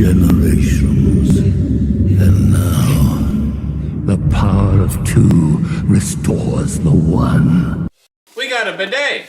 generations. And now, the power of two restores the one. We got a bidet!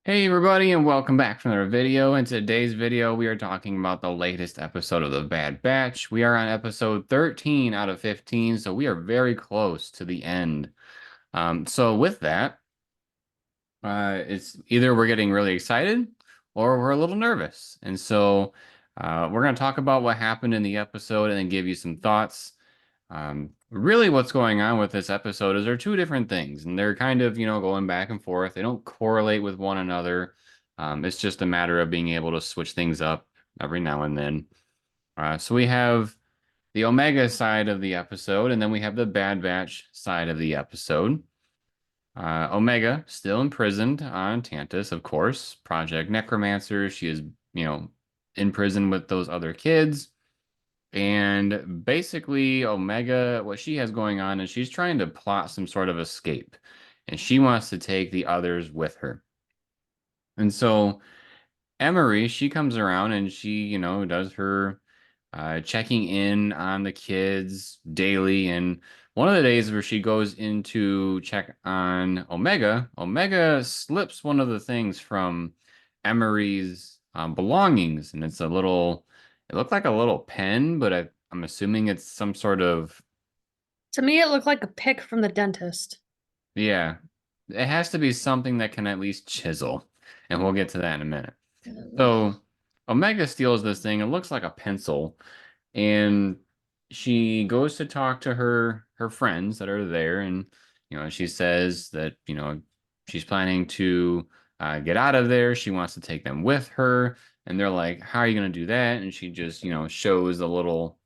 Hey everybody, and welcome back for another video. In today's video, we are talking about the latest episode of The Bad Batch. We are on episode 13 out of 15, so we are very close to the end. So with that, it's either we're getting really excited or we're a little nervous. And so we're going to talk about what happened in the episode and then give you some thoughts. Really what's going on with this episode is they're two different things, and they're kind of, going back and forth. They don't correlate with one another. It's just a matter of being able to switch things up every now and then. So we have the Omega side of the episode, and then we have the Bad Batch side of the episode. Omega still imprisoned on Tantus, of course. Project Necromancer. She is, in prison with those other kids. And basically, Omega, what she has going on is she's trying to plot some sort of escape. And she wants to take the others with her. And so Emery, she comes around and she, does her checking in on the kids daily. And one of the days where she goes in to check on Omega, Omega slips one of the things from Emery's belongings. And it's it looked like a little pen, but I'm assuming it's some sort of... To me, it looked like a pick from the dentist. Yeah, it has to be something that can at least chisel. And we'll get to that in a minute. So Omega steals this thing. It looks like a pencil. And she goes to talk to her friends that are there. And, she says that, she's planning to get out of there. She wants to take them with her. And they're like, how are you going to do that? And she just, shows a little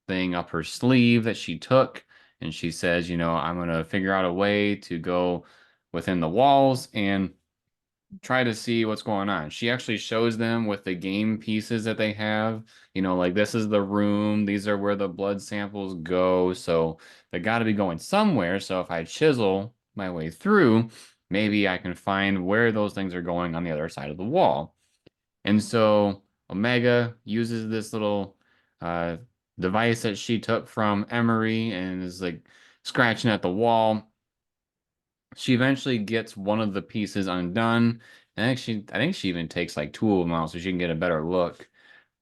thing up her sleeve that she took. And she says, I'm going to figure out a way to go within the walls and try to see what's going on. She actually shows them with the game pieces that they have, like this is the room, these are where the blood samples go, so they got to be going somewhere. So if I chisel my way through, maybe I can find where those things are going on the other side of the wall. And so Omega uses this little device that she took from Emery and is like scratching at the wall. She eventually gets one of the pieces undone. And I think she even takes like two of them out so she can get a better look.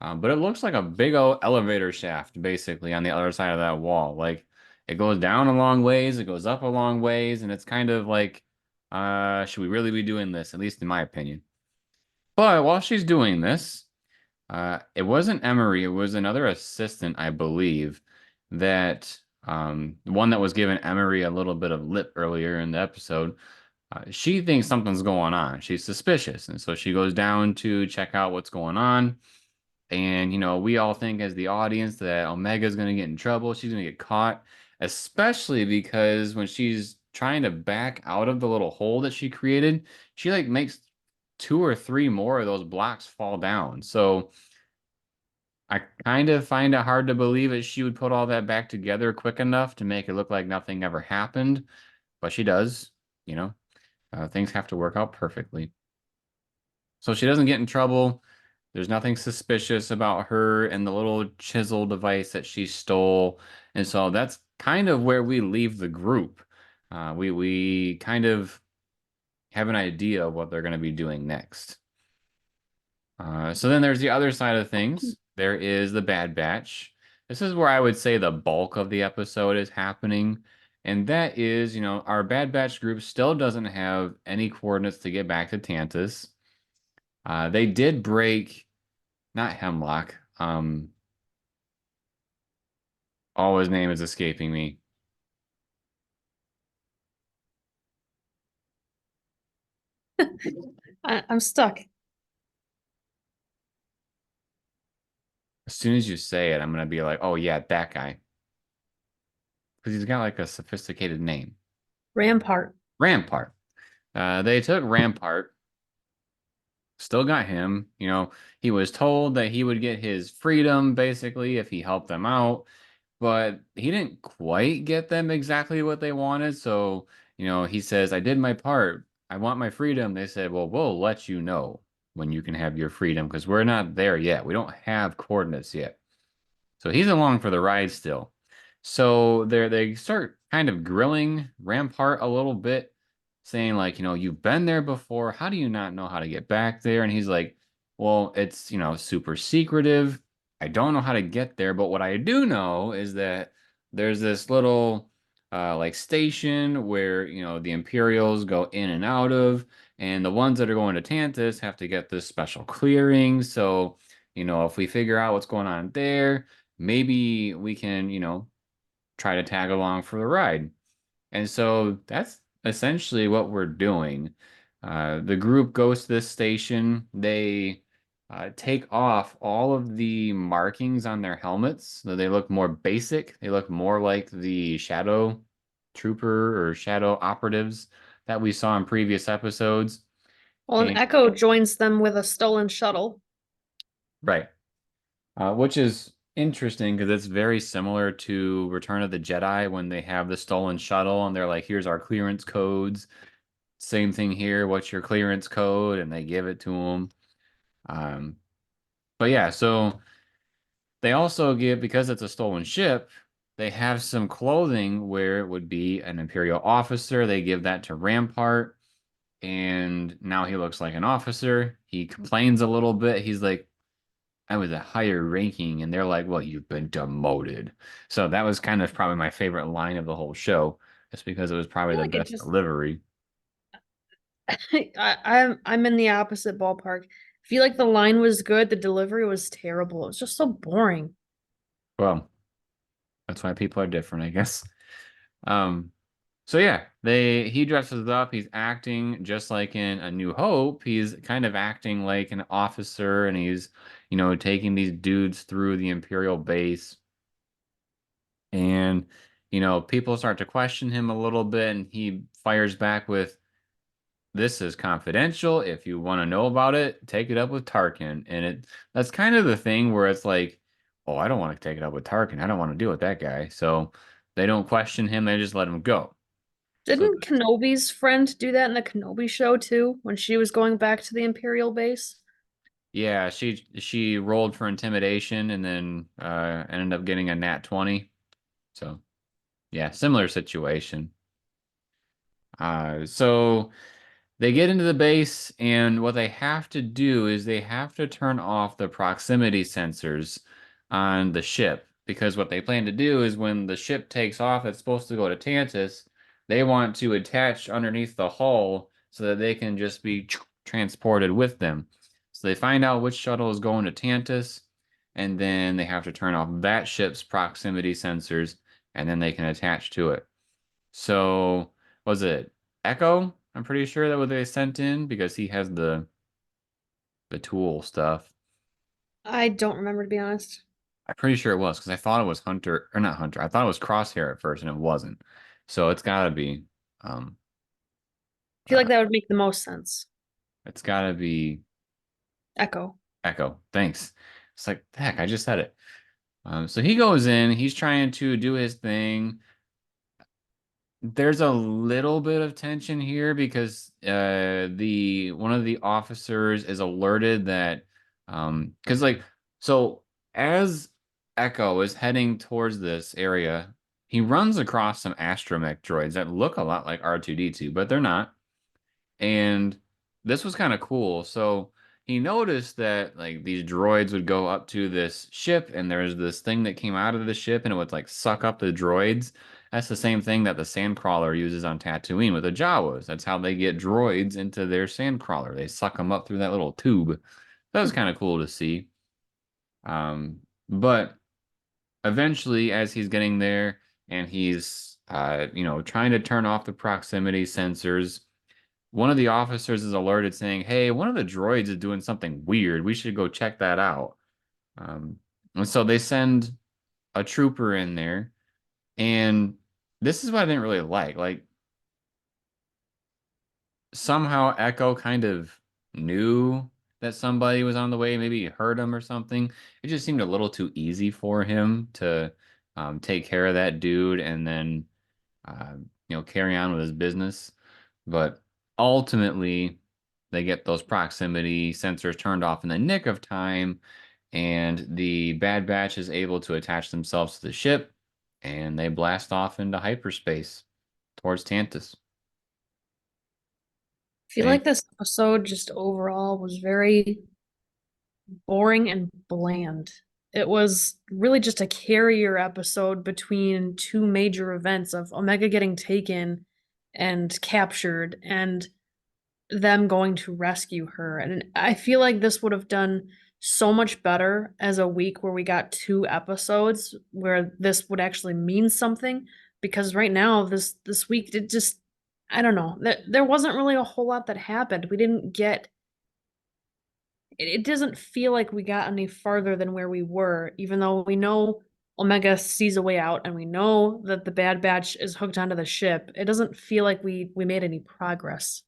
But it looks like a big old elevator shaft, basically, on the other side of that wall. Like, it goes down a long ways, it goes up a long ways, and it's kind of like, should we really be doing this? At least in my opinion. But while she's doing this, it wasn't Emery, it was another assistant, I believe, that the one that was giving Emery a little bit of lip earlier in the episode. She thinks something's going on. She's suspicious. And so she goes down to check out what's going on. And, we all think as the audience that Omega's going to get in trouble. She's going to get caught, especially because when she's trying to back out of the little hole that she created, she like makes 2 or 3 more of those blocks fall down. So I kind of find it hard to believe that she would put all that back together quick enough to make it look like nothing ever happened. But she does, things have to work out perfectly. So she doesn't get in trouble. There's nothing suspicious about her and the little chisel device that she stole. And so that's kind of where we leave the group. We kind of have an idea of what they're going to be doing next. So then there's the other side of things. There is the Bad Batch. This is where I would say the bulk of the episode is happening. And that is, our Bad Batch group still doesn't have any coordinates to get back to Tantus. They did break, not Hemlock. Oh, his name is escaping me. I'm stuck. As soon as you say it, I'm gonna be like, oh yeah, that guy. Because he's got like a sophisticated name. Rampart. Rampart. They took Rampart, still got him. He was told that he would get his freedom basically if he helped them out, but he didn't quite get them exactly what they wanted. So, he says, I did my part. I want my freedom. They said, well, we'll let you know when you can have your freedom because we're not there yet. We don't have coordinates yet. So he's along for the ride still. So they start kind of grilling Rampart a little bit, saying like, you've been there before. How do you not know how to get back there? And he's like, well, it's, super secretive. I don't know how to get there, but what I do know is that there's this little like station where, the Imperials go in and out of, and the ones that are going to Tantus have to get this special clearing. So, if we figure out what's going on there, maybe we can, try to tag along for the ride. And so that's essentially what we're doing. The group goes to this station. They take off all of the markings on their helmets so they look more basic. They look more like the shadow trooper or shadow operatives that we saw in previous episodes. Well, and And Echo joins them with a stolen shuttle. right. Which is interesting because it's very similar to Return of the Jedi when they have the stolen shuttle and they're like, here's our clearance codes. Same thing here. What's your clearance code? And they give it to them. Um, but yeah, so they also give, because it's a stolen ship, they have some clothing where it would be an Imperial officer. They give that to Rampart, and now he looks like an officer. He complains a little bit. He's like, I was a higher ranking, and they're like, well, you've been demoted. So that was kind of probably my favorite line of the whole show, just because it was I probably feel the like it best just delivery. I'm in the opposite ballpark. I feel like the line was good, the delivery was terrible. It was just so boring. Well, that's why people are different, I guess. Um, so yeah, he dresses up, he's acting just like in A New Hope. He's kind of acting like an officer and he's, taking these dudes through the Imperial base. And, people start to question him a little bit and he fires back with, this is confidential. If you want to know about it, take it up with Tarkin. And that's kind of the thing where it's like, oh, I don't want to take it up with Tarkin. I don't want to deal with that guy. So they don't question him, they just let him go. So Didn't Kenobi's friend do that in the Kenobi show too, when she was going back to the Imperial base? yeah, she rolled for intimidation and then ended up getting a nat 20. So yeah, similar situation. So they get into the base, and what they have to do is they have to turn off the proximity sensors on the ship because what they plan to do is when the ship takes off, it's supposed to go to Tantus. They want to attach underneath the hull so that they can just be transported with them. So they find out which shuttle is going to Tantus, and then they have to turn off that ship's proximity sensors, and then they can attach to it. So was it Echo? I'm pretty sure that what they sent in because he has the tool stuff. I don't remember, to be honest. I'm pretty sure it was because I thought it was Hunter or not Hunter. I thought it was Crosshair at first and it wasn't. So it's gotta be um I feel uh, like that would make the most sense. it's gotta be Echo. Echo. Thanks. It's like heck, I just said it. So he goes in, he's trying to do his thing. There's a little bit of tension here because the one of the officers is alerted that because like so as Echo is heading towards this area, he runs across some astromech droids that look a lot like R2D2, but they're not. And this was kind of cool. So he noticed that like these droids would go up to this ship and there's this thing that came out of the ship and it would like suck up the droids. That's the same thing that the sandcrawler uses on Tatooine with the Jawas. That's how they get droids into their sandcrawler. They suck them up through that little tube. That was kind of cool to see. But eventually, as he's getting there and he's trying to turn off the proximity sensors, one of the officers is alerted saying, "Hey, one of the droids is doing something weird. We should go check that out." Um, and so they send a trooper in there, and this is what I didn't really like. Like somehow Echo kind of knew that somebody was on the way, maybe he heard him or something. It just seemed a little too easy for him to take care of that dude and then carry on with his business. But ultimately, they get those proximity sensors turned off in the nick of time, and the Bad Batch is able to attach themselves to the ship, and they blast off into hyperspace towards Tantus. I feel And like this episode just overall was very boring and bland. It was really just a carrier episode between two major events of Omega getting taken and captured and them going to rescue her. And I feel like this would have done so much better as a week where we got two episodes where this would actually mean something. Because right now, this week it just I don't know. There wasn't really a whole lot that happened. We didn't get it doesn't feel like we got any farther than where we were, even though we know Omega sees a way out and we know that the Bad Batch is hooked onto the ship. It doesn't feel like we made any progress.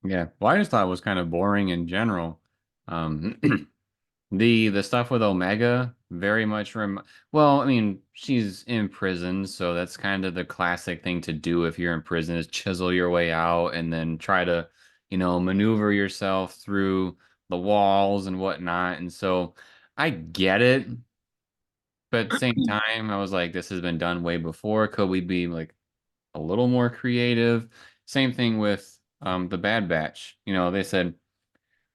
yeah, well, I just thought it was kind of boring in general. Um, the stuff with Omega very much well, I mean, she's in prison, so that's kind of the classic thing to do if you're in prison is chisel your way out and then try to, maneuver yourself through the walls and whatnot. And so I get it, but at the same time, I was like, this has been done way before. Could we be like a little more creative? Same thing with the Bad Batch. They said,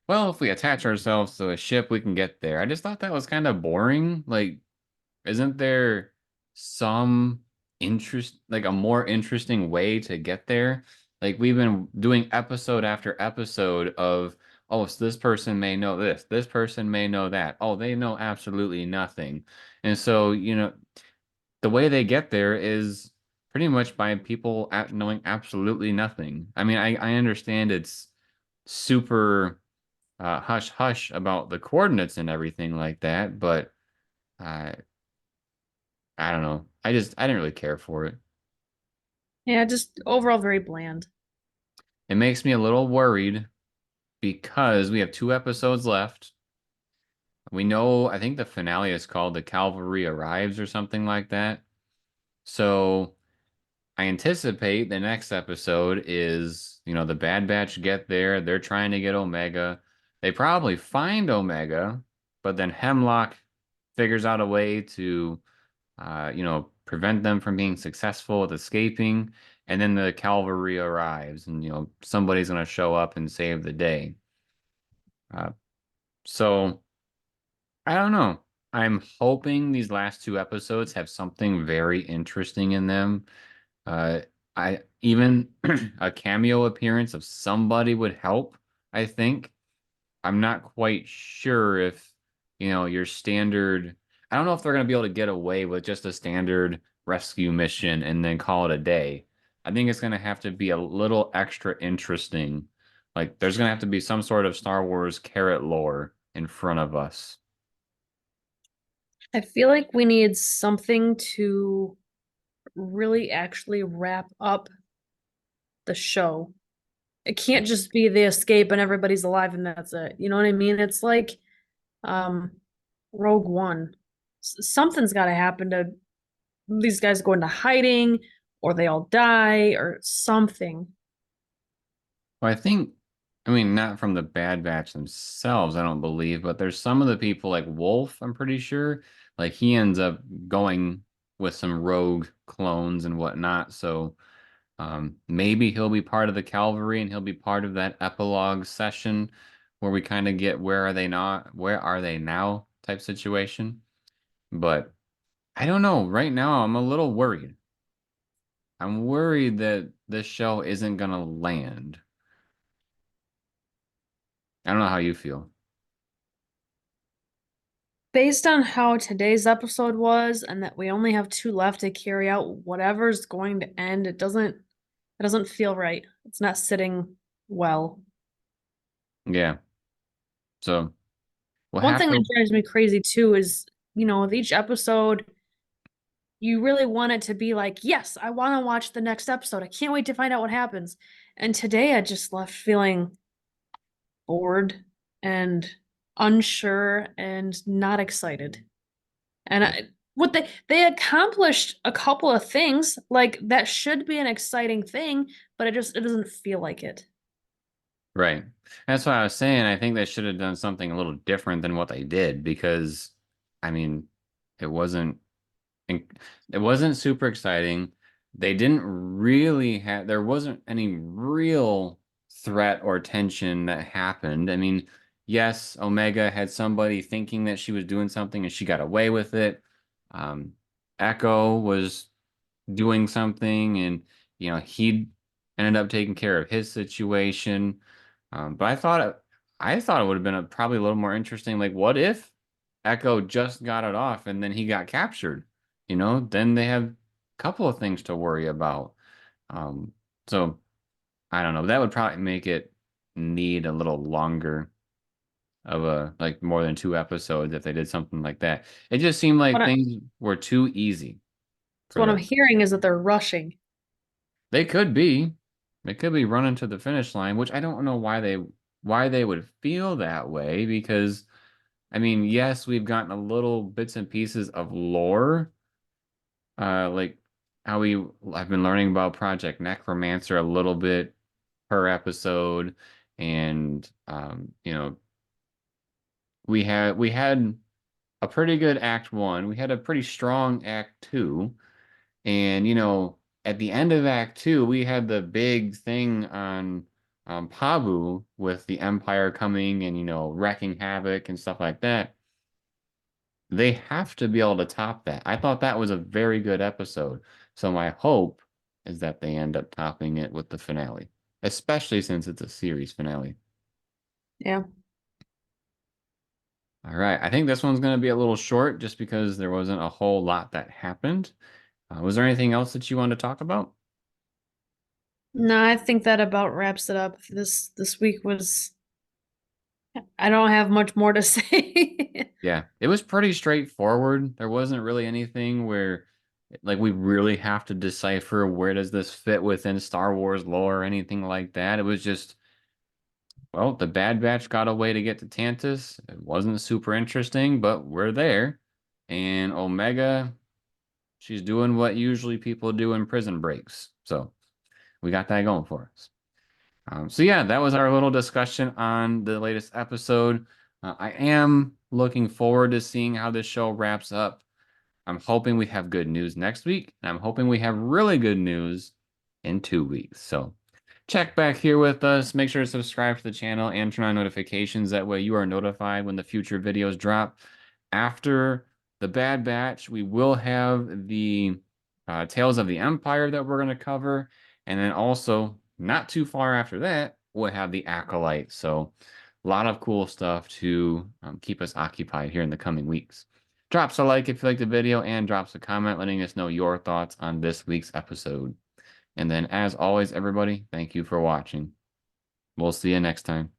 well, if we attach ourselves to a ship, we can get there. I just thought that was kind of boring. Like, isn't there some like a more interesting way to get there? Like, we've been doing episode after episode of, oh, so this person may know this person may know that. Oh, they know absolutely nothing. And so, the way they get there is pretty much by people knowing absolutely nothing. I mean, I understand it's super hush hush about the coordinates and everything like that, but uh, I don't know. I didn't really care for it. Yeah, just overall very bland. It makes me a little worried because we have 2 episodes left. We know, I think the finale is called The Cavalry Arrives or something like that. So I anticipate the next episode is, the Bad Batch get there. They're trying to get Omega. They probably find Omega, but then Hemlock figures out a way to prevent them from being successful with escaping. And then the cavalry arrives, and somebody's going to show up and save the day. Uh, so I don't know. I'm hoping these last 2 episodes have something very interesting in them. Uh, I even a cameo appearance of somebody would help, I think. I'm not quite sure if, your standard, I don't know if they're going to be able to get away with just a standard rescue mission and then call it a day. I think it's going to have to be a little extra interesting. Like there's going to have to be some sort of Star Wars carrot lore in front of us. I feel like we need something to really actually wrap up the show. It can't just be the escape and everybody's alive and that's it. You know what I mean? It's like um Rogue One. Something's got to happen to these guys go into hiding or they all die or something. Well, I mean, not from the Bad Batch themselves, I don't believe, but there's some of the people like Wolf, I'm pretty sure. Like he ends up going with some rogue clones and whatnot. So maybe he'll be part of the cavalry and he'll be part of that epilogue session where we kind of get where are they now type situation. But I don't know. Right now, I'm a little worried. I'm worried that this show isn't gonna land. I don't know how you feel. Based on how today's episode was and that we only have two left to carry out whatever's going to end, it doesn't feel right. It's not sitting well. Yeah. So we'll One have thing to. that drives me crazy too is, with each episode, you really want it to be like, yes, I want to watch the next episode. I can't wait to find out what happens. And today I just left feeling bored and unsure and not excited. And what they accomplished a couple of things, like that should be an exciting thing, but it doesn't feel like it. Right. That's what I was saying. I think they should have done something a little different than what they did because, I mean, it wasn't it wasn't super exciting. They didn't really have there wasn't any real threat or tension that happened. I mean, yes, Omega had somebody thinking that she was doing something and she got away with it. Um, Echo was doing something and he ended up taking care of his situation. But I thought it would have been probably a little more interesting. Like, what if Echo just got it off and then he got captured? Then they have a couple of things to worry about. Um, so I don't know. That would probably make it need a little longer of a like more than 2 episodes if they did something like that. It just seemed like What I, things were too easy so for what I'm them. hearing is that they're rushing. They could be. They could be running to the finish line, which I don't know why they would feel that way because I mean, yes, we've gotten a little bits and pieces of lore, like how I've been learning about Project Necromancer a little bit per episode, and we had a pretty good Act 1. We had a pretty strong Act 2. And at the end of Act 2, we had the big thing on Pabu with the Empire coming and wrecking havoc and stuff like that. They have to be able to top that. I thought that was a very good episode. So my hope is that they end up topping it with the finale, especially since it's a series finale. Yeah. All right, I think this one's going to be a little short just because there wasn't a whole lot that happened. Was there anything else that you wanted to talk about? No, I think that about wraps it up. This week was I don't have much more to say. Yeah, it was pretty straightforward. There wasn't really anything where like we really have to decipher where does this fit within Star Wars lore or anything like that. It was just, well, the Bad Batch got a way to get to Tantus. It wasn't super interesting, but we're there. And Omega, she's doing what usually people do in prison breaks. So we got that going for us. So yeah, that was our little discussion on the latest episode. I am looking forward to seeing how this show wraps up. I'm hoping we have good news next week, and I'm hoping we have really good news in 2 weeks. So check back here with us. Make sure to subscribe to the channel and turn on notifications. That way you are notified when the future videos drop. After the Bad Batch, we will have the Tales of the Empire that we're going to cover. And then also, not too far after that, we'll have the Acolyte. So a lot of cool stuff to keep us occupied here in the coming weeks. Drops a like if you liked the video and drops a comment letting us know your thoughts on this week's episode. And then, as always, everybody, thank you for watching. We'll see you next time.